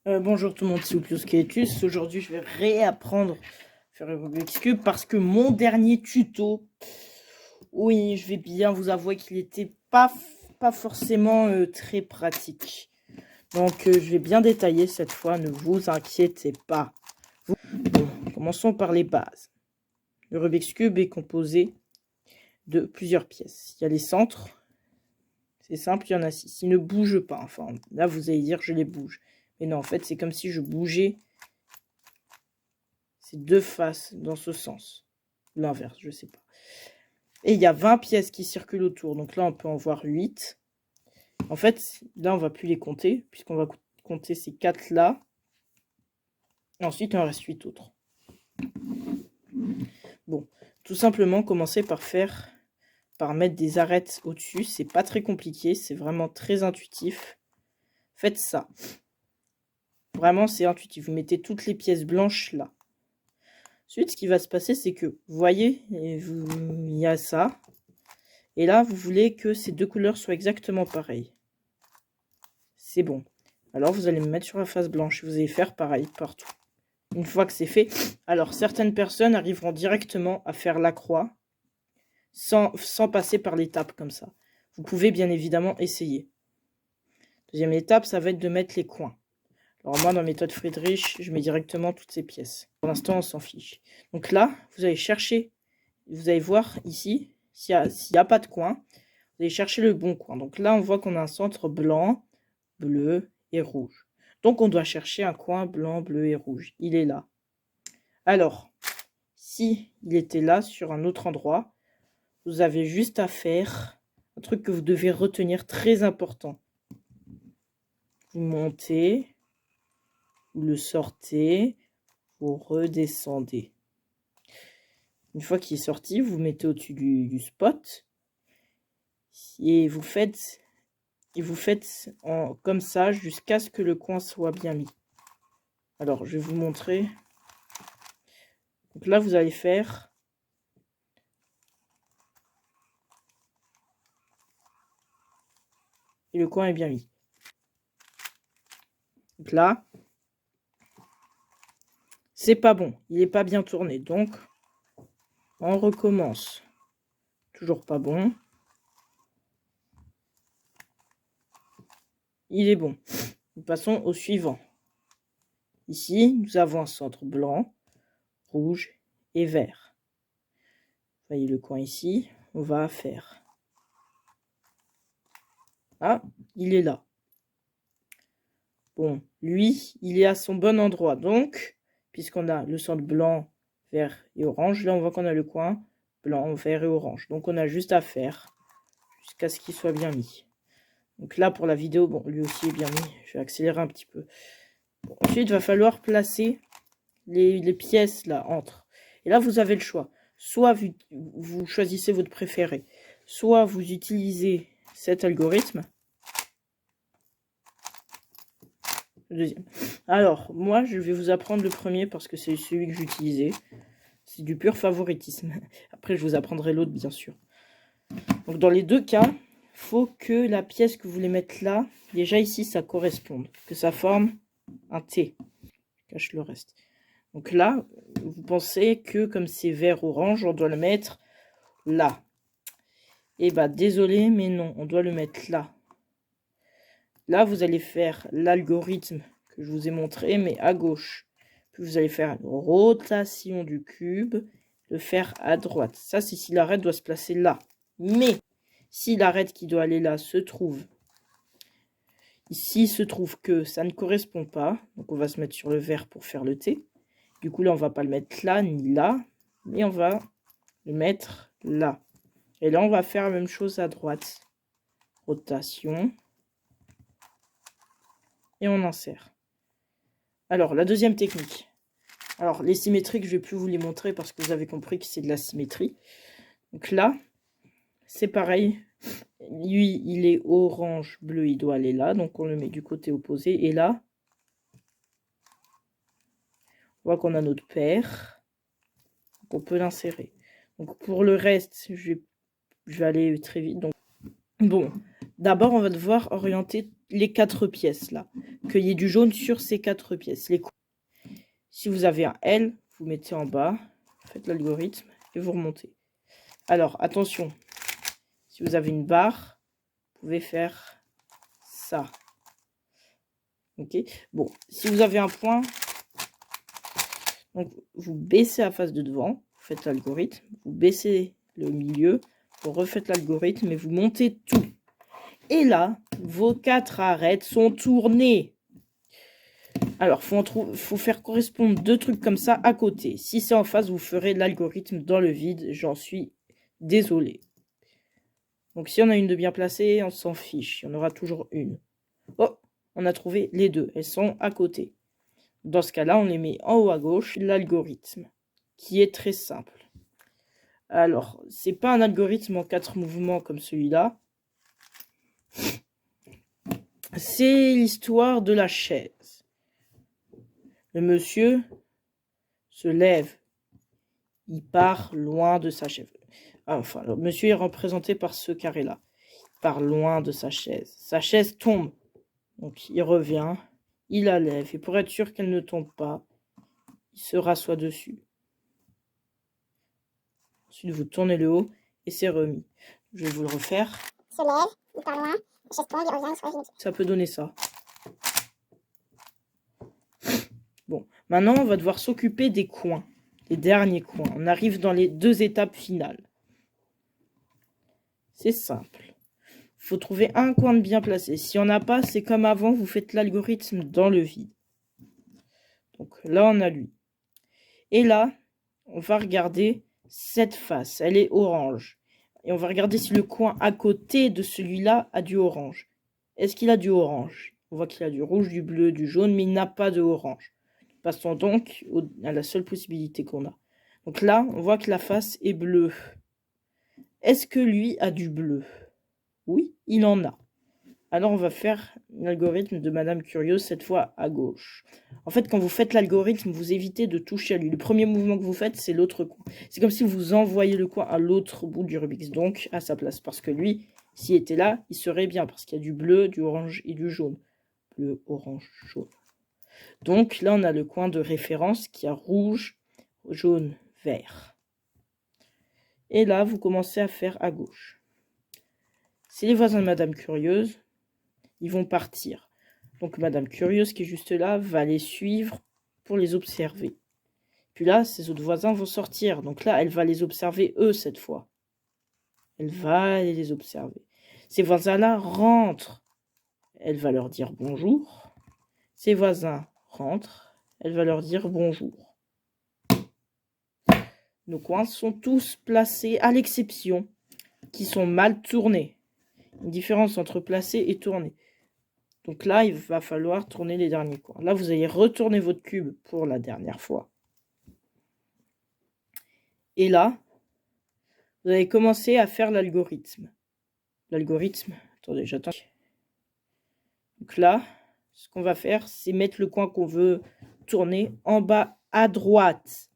Bonjour tout le monde, c'est Oupiosqueletus. Aujourd'hui, je vais réapprendre à faire le Rubik's Cube parce que mon dernier tuto, oui, je vais bien vous avouer qu'il était pas forcément très pratique. Donc, je vais bien détailler cette fois, ne vous inquiétez pas. Bon, commençons par les bases. Le Rubik's Cube est composé de plusieurs pièces. Il y a les centres, c'est simple, il y en a 6. Ils ne bougent pas. Enfin, là, vous allez dire, je les bouge. Mais non, en fait, c'est comme si je bougeais ces deux faces dans ce sens. L'inverse, je sais pas. Et il y a 20 pièces qui circulent autour. Donc là, on peut en voir 8. En fait, là, on va plus les compter, puisqu'on va compter ces 4 là. Ensuite, il en reste 8 autres. Bon, tout simplement, commencer par mettre des arêtes au-dessus. C'est pas très compliqué, c'est vraiment très intuitif. Faites ça. Vraiment, c'est intuitif. Vous mettez toutes les pièces blanches là. Ensuite, ce qui va se passer, c'est que, vous voyez, il y a ça. Et là, vous voulez que ces deux couleurs soient exactement pareilles. C'est bon. Alors, vous allez me mettre sur la face blanche. Vous allez faire pareil partout. Une fois que c'est fait, alors certaines personnes arriveront directement à faire la croix sans passer par l'étape comme ça. Vous pouvez bien évidemment essayer. Deuxième étape, ça va être de mettre les coins. Alors moi, dans méthode Friedrich, je mets directement toutes ces pièces. Pour l'instant, on s'en fiche. Donc là, vous allez chercher, vous allez voir ici, s'il n'y a pas de coin, vous allez chercher le bon coin. Donc là, on voit qu'on a un centre blanc, bleu et rouge. Donc on doit chercher un coin blanc, bleu et rouge. Il est là. Alors, si il était là sur un autre endroit, vous avez juste à faire un truc que vous devez retenir, très important. Vous montez, vous le sortez, vous redescendez. Une fois qu'il est sorti, vous mettez au-dessus du spot et vous faites comme ça jusqu'à ce que le coin soit bien mis. Alors, je vais vous montrer. Donc là, vous allez faire et le coin est bien mis. Donc là, c'est pas bon, il n'est pas bien tourné. Donc, on recommence. Toujours pas bon. Il est bon. Nous passons au suivant. Ici, nous avons un centre blanc, rouge et vert. Vous voyez le coin ici, on va faire. Ah, il est là. Bon, lui, il est à son bon endroit. Donc, puisqu'on a le centre blanc, vert et orange, là on voit qu'on a le coin blanc, vert et orange. Donc on a juste à faire jusqu'à ce qu'il soit bien mis. Donc là pour la vidéo, bon, lui aussi est bien mis. Je vais accélérer un petit peu. Bon, ensuite, il va falloir placer les pièces là entre. Et là, vous avez le choix. Soit vous choisissez votre préféré, soit vous utilisez cet algorithme. Le deuxième. Alors, moi, je vais vous apprendre le premier parce que c'est celui que j'utilisais. C'est du pur favoritisme. Après, je vous apprendrai l'autre, bien sûr. Donc, dans les deux cas, faut que la pièce que vous voulez mettre là, déjà ici, ça corresponde. Que ça forme un T. Je cache le reste. Donc là, vous pensez que comme c'est vert-orange, on doit le mettre là. Eh bah, désolé, mais non, on doit le mettre là. Là, vous allez faire l'algorithme que je vous ai montré, mais à gauche. Puis vous allez faire une rotation du cube, le faire à droite. Ça, c'est si l'arête doit se placer là. Mais si l'arête qui doit aller là se trouve ici, se trouve que ça ne correspond pas. Donc on va se mettre sur le vert pour faire le T. Du coup, là, on va pas le mettre là ni là, mais on va le mettre là. Et là, on va faire la même chose à droite. Rotation. Et on insère. Alors, la deuxième technique. Alors, les symétriques, je ne vais plus vous les montrer parce que vous avez compris que c'est de la symétrie. Donc là, c'est pareil. Lui, il est orange, bleu, il doit aller là. Donc, on le met du côté opposé. Et là, on voit qu'on a notre paire. Donc, on peut l'insérer. Donc, pour le reste, je vais aller très vite. Donc, Bon, d'abord, on va devoir orienter les 4 pièces, là. Qu'il y ait du jaune sur ces 4 pièces. Si vous avez un L, vous mettez en bas, faites l'algorithme et vous remontez. Alors, attention, si vous avez une barre, vous pouvez faire ça. Ok. Bon, si vous avez un point, donc vous baissez la face de devant, vous faites l'algorithme, vous baissez le milieu, vous refaites l'algorithme et vous montez tout. Et là, vos 4 arêtes sont tournées. Alors, faut faire correspondre 2 trucs comme ça à côté. Si c'est en face, vous ferez l'algorithme dans le vide. J'en suis désolé. Donc, si on a une de bien placée, on s'en fiche. Il y en aura toujours une. Oh, on a trouvé les deux. Elles sont à côté. Dans ce cas-là, on les met en haut à gauche. L'algorithme, qui est très simple. Alors, c'est pas un algorithme en 4 mouvements comme celui-là. C'est l'histoire de la chaise. Le monsieur se lève. Il part loin de sa chaise. Enfin, le monsieur est représenté par ce carré-là. Il part loin de sa chaise. Sa chaise tombe. Donc, il revient. Il la lève. Et pour être sûr qu'elle ne tombe pas, il se rassoit dessus. Ensuite, vous tournez le haut et c'est remis. Je vais vous le refaire. Il se lève, il part loin, la chaise tombe, il revient, il se remet. Ça peut donner ça. Bon, maintenant, on va devoir s'occuper des coins. Les derniers coins. On arrive dans les 2 étapes finales. C'est simple. Il faut trouver un coin de bien placé. Si on n'a pas, c'est comme avant, vous faites l'algorithme dans le vide. Donc là, on a lui. Et là, on va regarder cette face. Elle est orange. Et on va regarder si le coin à côté de celui-là a du orange. Est-ce qu'il a du orange? On voit qu'il a du rouge, du bleu, du jaune, mais il n'a pas de orange. Passons donc à la seule possibilité qu'on a. Donc là, on voit que la face est bleue. Est-ce que lui a du bleu? Oui, il en a. Alors on va faire l'algorithme de Madame Curieuse, cette fois à gauche. En fait, quand vous faites l'algorithme, vous évitez de toucher à lui. Le premier mouvement que vous faites, c'est l'autre coin. C'est comme si vous envoyez le coin à l'autre bout du Rubik's, donc à sa place. Parce que lui, s'il était là, il serait bien, parce qu'il y a du bleu, du orange et du jaune. Bleu, orange, jaune. Donc là, on a le coin de référence qui a rouge, jaune, vert. Et là, vous commencez à faire à gauche. C'est les voisins de Madame Curieuse. Ils vont partir. Donc Madame Curieuse, qui est juste là, va les suivre pour les observer. Puis là, ses autres voisins vont sortir. Donc là, elle va les observer eux cette fois. Elle va aller les observer. Ces voisins-là rentrent. Elle va leur dire bonjour. Ses voisins rentrent. Elle va leur dire bonjour. Nos coins sont tous placés, à l'exception qui sont mal tournés. Une différence entre placé et tourné. Donc là, il va falloir tourner les derniers coins. Là, vous allez retourner votre cube pour la dernière fois. Et là, vous allez commencer à faire l'algorithme. L'algorithme, attendez, j'attends. Donc là, ce qu'on va faire, c'est mettre le coin qu'on veut tourner en bas à droite.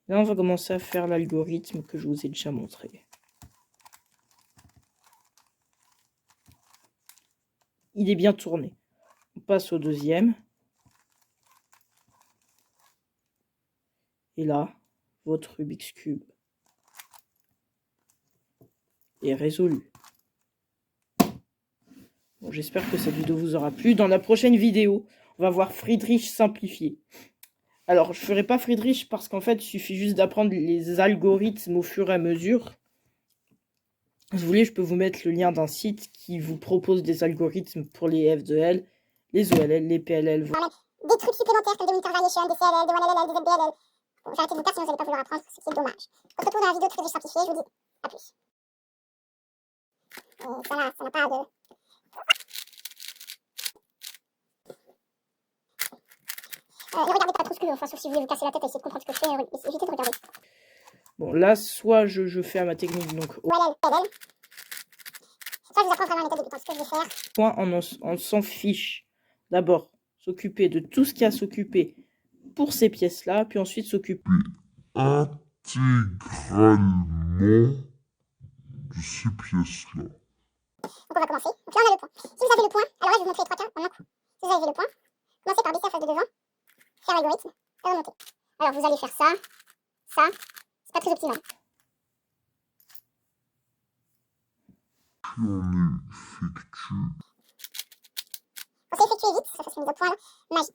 Là, on va commencer à faire l'algorithme que je vous ai déjà montré. Il est bien tourné. On passe au deuxième. Et là, votre Rubik's Cube est résolu. Bon, j'espère que cette vidéo vous aura plu. Dans la prochaine vidéo, on va voir Friedrich simplifié. Alors, je ne ferai pas Friedrich parce qu'en fait, il suffit juste d'apprendre les algorithmes au fur et à mesure. Si vous voulez, je peux vous mettre le lien d'un site qui vous propose des algorithmes pour les F de L, les OLL, les PLL. Des trucs supplémentaires comme des monitor variation, des CLL, des 1LL, des ZBLL. Bon, j'ai arrêté de vous dire, sinon vous n'allez pas vouloir apprendre, ce qui est dommage. On se retrouve dans la vidéo de Friedrich simplifié, je vous dis à plus. Ça n'a pas de... Et regardez pas trop ce que je fais, sauf si vous voulez vous casser la tête et essayer de comprendre ce que je fais, évitez de regarder. Bon, là, soit je fais à ma technique, donc OLL, PLL. Soit je vous apprends vraiment une méthode débutante, ce que je vais faire. point, on s'en fiche. D'abord, s'occuper de tout ce qu'il y a à s'occuper pour ces pièces-là, puis ensuite s'occuper intégralement de ces pièces-là. Donc on va commencer. Donc là on a le point. Si vous avez le point, alors là je vais vous montrer les trois cas en un coup. Si vous avez le point, commencez par baisser la face de devant, faire l'algorithme et remonter. Alors vous allez faire ça, ça, c'est pas très optimal. On s'est effectué vite, ça fait une mise au point là, magique.